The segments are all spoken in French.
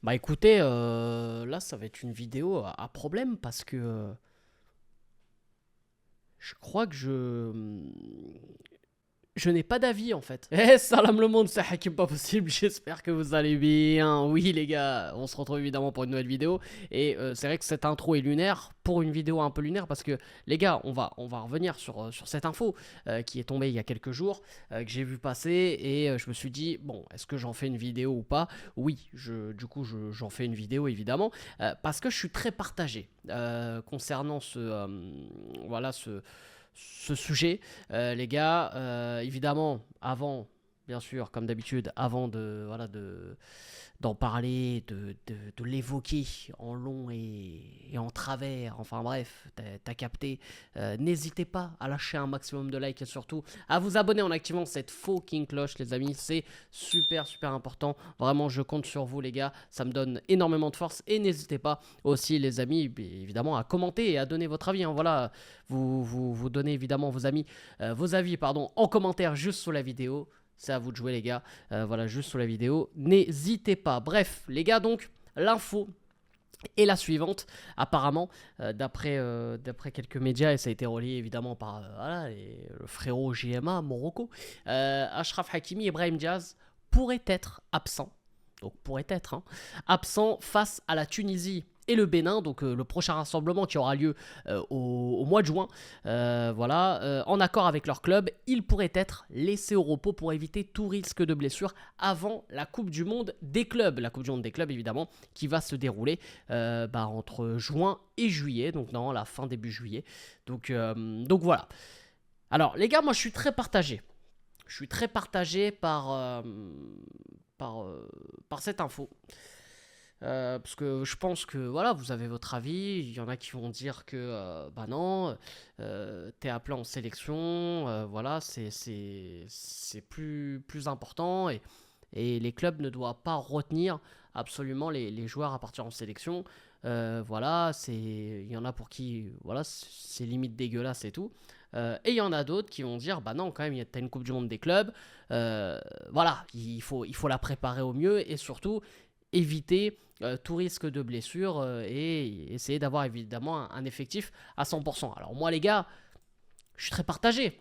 Bah écoutez, là ça va être une vidéo à problème parce que je crois que je n'ai pas d'avis en fait. Eh salam le monde, c'est Hakim pas possible, j'espère que vous allez bien. Oui les gars, on se retrouve évidemment pour une nouvelle vidéo. Et c'est vrai que cette intro est lunaire, pour une vidéo un peu lunaire, parce que les gars, on va revenir sur cette info qui est tombée il y a quelques jours, que j'ai vu passer, et je me suis dit, bon, est-ce que j'en fais une vidéo ou pas? Oui, du coup j'en fais une vidéo évidemment, parce que je suis très partagé concernant voilà, ce sujet. Les gars, évidemment, avant, bien sûr, comme d'habitude, avant de, voilà, d'en parler, de l'évoquer en long et en travers, enfin bref, t'as capté. N'hésitez pas à lâcher un maximum de likes et surtout à vous abonner en activant cette fucking cloche, les amis. C'est super, super important. Vraiment, je compte sur vous, les gars. Ça me donne énormément de force. Et n'hésitez pas aussi, les amis, évidemment, à commenter et à donner votre avis, hein. Voilà, vous donnez évidemment vos avis pardon, en commentaire juste sous la vidéo. C'est à vous de jouer, les gars. Voilà, juste sous la vidéo. N'hésitez pas. Bref, les gars, donc, l'info est la suivante. Apparemment, d'après quelques médias, et ça a été relié évidemment par voilà, le frérot JMA, Morocco, Achraf Hakimi et Brahim Diaz pourraient être absents. Donc, pourraient être absents face à la Tunisie et le Bénin, donc le prochain rassemblement qui aura lieu au mois de juin. Voilà, en accord avec leur club, ils pourraient être laissés au repos pour éviter tout risque de blessure avant la Coupe du Monde des clubs. La Coupe du Monde des clubs, évidemment, qui va se dérouler entre juin et juillet, donc non, la fin début juillet. Donc voilà. Alors les gars, moi je suis très partagé. Je suis très partagé par, par cette info. Parce que je pense que voilà, vous avez votre avis. Il y en a qui vont dire que bah non, t'es appelé en sélection, voilà, c'est plus important et les clubs ne doivent pas retenir absolument les joueurs à partir en sélection. Voilà, il y en a pour qui voilà, c'est limite dégueulasse et tout. Et il y en a d'autres qui vont dire bah non, quand même, t'as une Coupe du Monde des clubs. Voilà, il faut la préparer au mieux et surtout éviter tout risque de blessure et essayer d'avoir évidemment un effectif à 100%. Alors moi les gars, je suis très partagé.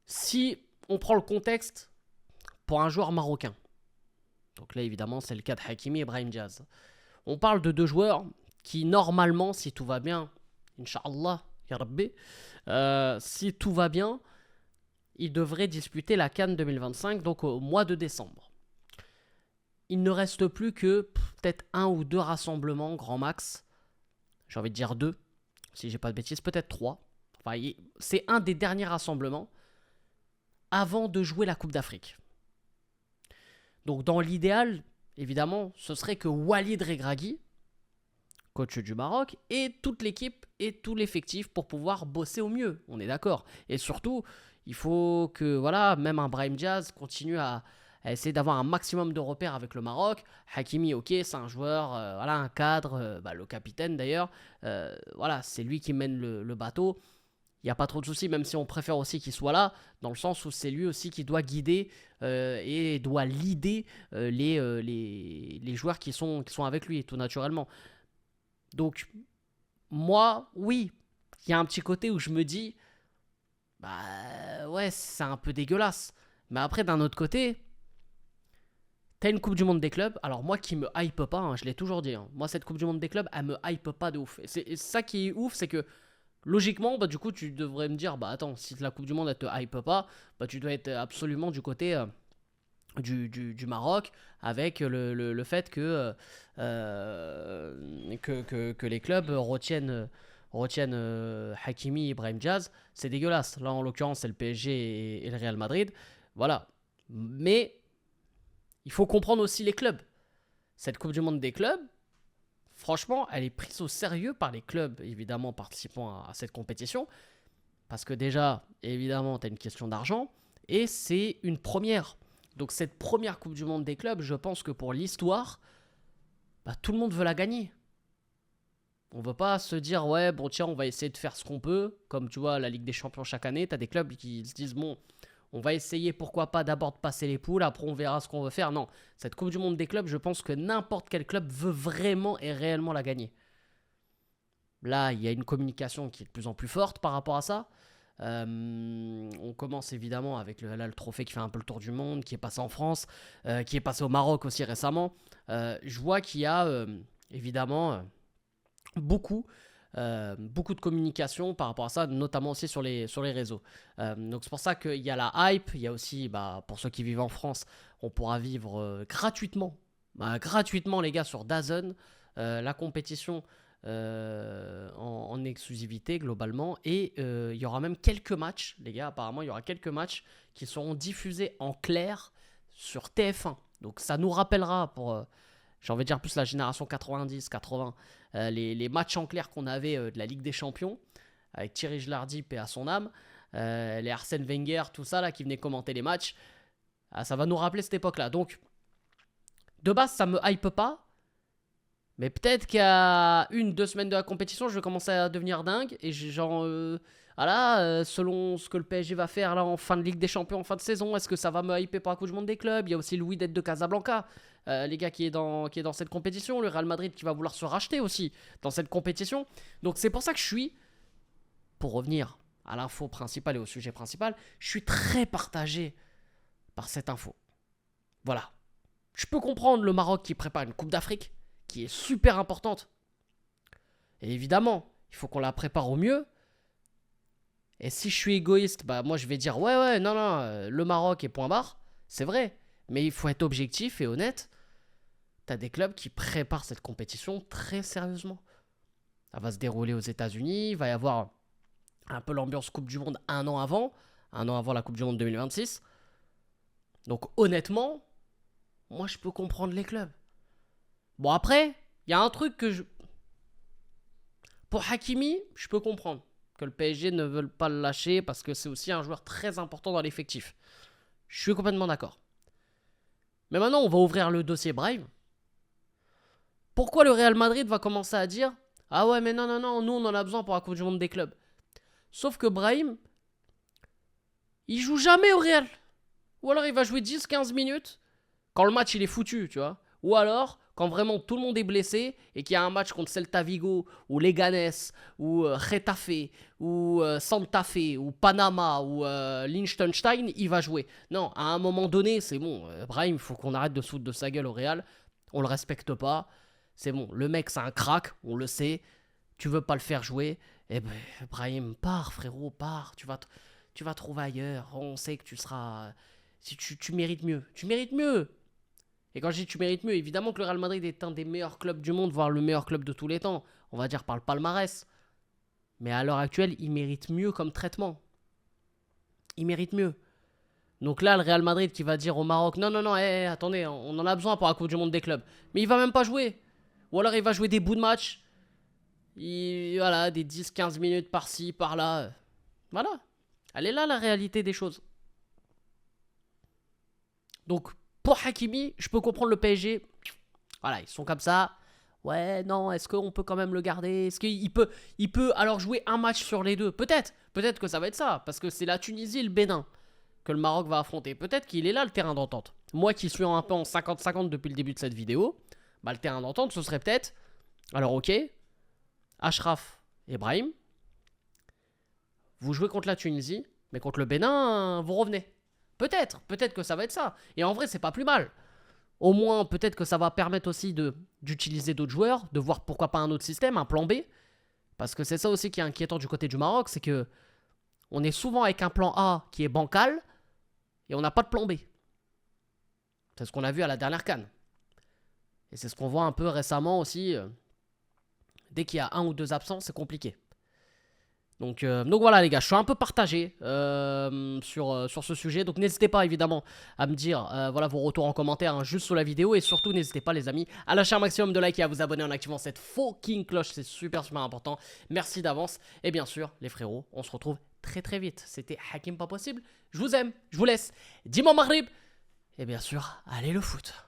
Si on prend le contexte pour un joueur marocain, donc là évidemment c'est le cas de Hakimi et Brahim Diaz, on parle de deux joueurs qui normalement, si tout va bien, Inch'Allah, Ya Rabbi, si tout va bien, ils devraient disputer la CAN 2025, donc au mois de décembre. Il ne reste plus que peut-être un ou deux rassemblements, grand max. J'ai envie de dire deux, si j'ai pas de bêtises, peut-être trois. Enfin, c'est un des derniers rassemblements avant de jouer la Coupe d'Afrique. Donc dans l'idéal, évidemment, ce serait que Walid Regragui, coach du Maroc, ait toute l'équipe et tout l'effectif pour pouvoir bosser au mieux. On est d'accord. Et surtout, il faut que voilà, même un Brahim Diaz continue à essayer d'avoir un maximum de repères avec le Maroc. Hakimi, ok, c'est un joueur, voilà, un cadre, le capitaine d'ailleurs. Voilà, c'est lui qui mène le bateau. Il n'y a pas trop de soucis, même si on préfère aussi qu'il soit là, dans le sens où c'est lui aussi qui doit guider et doit leader les joueurs qui sont avec lui, tout naturellement. Donc, moi, oui, il y a un petit côté où je me dis, bah ouais, c'est un peu dégueulasse. Mais après, d'un autre côté, t'as une Coupe du Monde des clubs. Alors moi qui me hype pas, je l'ai toujours dit, moi cette Coupe du Monde des clubs, elle me hype pas de ouf. Et ça qui est ouf, c'est que logiquement, bah du coup, tu devrais me dire, bah attends, si la Coupe du Monde elle te hype pas, bah tu dois être absolument du côté du Maroc, avec le fait que les clubs retiennent Hakimi et Ibrahim Diaz. C'est dégueulasse. Là, en l'occurrence, c'est le PSG et le Real Madrid. Voilà. Mais il faut comprendre aussi les clubs. Cette Coupe du Monde des clubs, franchement, elle est prise au sérieux par les clubs, évidemment, participant à cette compétition. Parce que déjà, évidemment, tu as une question d'argent. Et c'est une première. Donc cette première Coupe du Monde des clubs, je pense que pour l'histoire, bah, tout le monde veut la gagner. On ne veut pas se dire, ouais, bon tiens, on va essayer de faire ce qu'on peut. Comme tu vois, la Ligue des Champions chaque année, tu as des clubs qui se disent, bon, On va essayer, pourquoi pas, d'abord de passer les poules. Après, on verra ce qu'on veut faire. Non, cette Coupe du Monde des clubs, je pense que n'importe quel club veut vraiment et réellement la gagner. Là, il y a une communication qui est de plus en plus forte par rapport à ça. On commence évidemment avec le trophée qui fait un peu le tour du monde, qui est passé en France, qui est passé au Maroc aussi récemment. Je vois qu'il y a évidemment beaucoup de communication par rapport à ça, notamment aussi sur les réseaux. Donc c'est pour ça qu'il y a la hype. Il y a aussi, pour ceux qui vivent en France, on pourra vivre gratuitement les gars sur DAZN, la compétition en exclusivité globalement, et il y aura même quelques matchs, les gars, apparemment il y aura quelques matchs qui seront diffusés en clair sur TF1. Donc ça nous rappellera pour j'ai envie de dire plus la génération 90-80, les matchs en clair qu'on avait de la Ligue des Champions, avec Thierry Gilardi, paix à son âme, les Arsène Wenger, tout ça là, qui venaient commenter les matchs. Ça va nous rappeler cette époque-là. Donc, de base, ça me hype pas. Mais peut-être qu'à 1-2 semaines de la compétition, je vais commencer à devenir dingue. Et genre, selon ce que le PSG va faire là en fin de Ligue des Champions, en fin de saison, est-ce que ça va me hyper pour la Coupe du Monde des clubs? Il y a aussi Louis d'être de Casablanca, les gars qui est dans cette compétition. Le Real Madrid qui va vouloir se racheter aussi dans cette compétition. Donc c'est pour ça que je suis, pour revenir à l'info principale et au sujet principal, je suis très partagé par cette info. Voilà. Je peux comprendre le Maroc qui prépare une Coupe d'Afrique, qui est super importante. Et évidemment, il faut qu'on la prépare au mieux. Et si je suis égoïste, moi je vais dire ouais, non, le Maroc est point barre, c'est vrai. Mais il faut être objectif et honnête. T'as des clubs qui préparent cette compétition très sérieusement. Ça va se dérouler aux États-Unis, il va y avoir un peu l'ambiance Coupe du Monde un an avant la Coupe du Monde 2026. Donc honnêtement, moi je peux comprendre les clubs. Bon après, il y a un truc que pour Hakimi, je peux comprendre que le PSG ne veut pas le lâcher parce que c'est aussi un joueur très important dans l'effectif. Je suis complètement d'accord. Mais maintenant, on va ouvrir le dossier Brahim. Pourquoi le Real Madrid va commencer à dire « Ah ouais, mais non, nous on en a besoin pour la Coupe du Monde des clubs. » Sauf que Brahim, il joue jamais au Real. Ou alors il va jouer 10-15 minutes quand le match il est foutu, tu vois. Ou alors quand vraiment tout le monde est blessé et qu'il y a un match contre Celta Vigo ou Leganés ou Getafe ou Santa Fe ou Panama ou Liechtenstein, il va jouer. Non, à un moment donné, c'est bon. Brahim, il faut qu'on arrête de se foutre de sa gueule au Real. On le respecte pas. C'est bon, le mec c'est un crack, on le sait. Tu veux pas le faire jouer, eh ben Brahim, pars frérot, pars. Tu vas trouver ailleurs. On sait que tu seras... Tu mérites mieux. Tu mérites mieux. Et quand je dis tu mérites mieux, évidemment que le Real Madrid est un des meilleurs clubs du monde, voire le meilleur club de tous les temps. On va dire par le palmarès. Mais à l'heure actuelle, il mérite mieux comme traitement. Il mérite mieux. Donc là, le Real Madrid qui va dire au Maroc, non, attendez, on en a besoin pour la Coupe du Monde des clubs. Mais il va même pas jouer. Ou alors il va jouer des bouts de match. Voilà, des 10-15 minutes par-ci, par-là. Voilà. Elle est là la réalité des choses. Donc, pour Hakimi, je peux comprendre le PSG. Voilà, ils sont comme ça. Ouais, non, est-ce qu'on peut quand même le garder? Est-ce qu'il peut alors jouer un match sur les deux? Peut-être que ça va être ça. Parce que c'est la Tunisie et le Bénin que le Maroc va affronter. Peut-être qu'il est là le terrain d'entente. Moi qui suis un peu en 50-50 depuis le début de cette vidéo, le terrain d'entente, ce serait peut-être... Alors ok, Achraf et Brahim, vous jouez contre la Tunisie, mais contre le Bénin, vous revenez. Peut-être que ça va être ça. Et en vrai, c'est pas plus mal. Au moins, peut-être que ça va permettre aussi d'utiliser d'autres joueurs, de voir pourquoi pas un autre système, un plan B. Parce que c'est ça aussi qui est inquiétant du côté du Maroc, c'est que on est souvent avec un plan A qui est bancal et on n'a pas de plan B. C'est ce qu'on a vu à la dernière CAN. Et c'est ce qu'on voit un peu récemment aussi. Dès qu'il y a un ou deux absents, c'est compliqué. Donc voilà les gars, je suis un peu partagé sur ce sujet. Donc n'hésitez pas évidemment à me dire voilà vos retours en commentaire juste sous la vidéo. Et surtout n'hésitez pas les amis à lâcher un maximum de likes et à vous abonner en activant cette fucking cloche. C'est super important. Merci d'avance. Et bien sûr les frérots, on se retrouve très vite. C'était Hakim pas possible. Je vous aime, je vous laisse. Dis-moi Maghrib. Et bien sûr, allez le foot.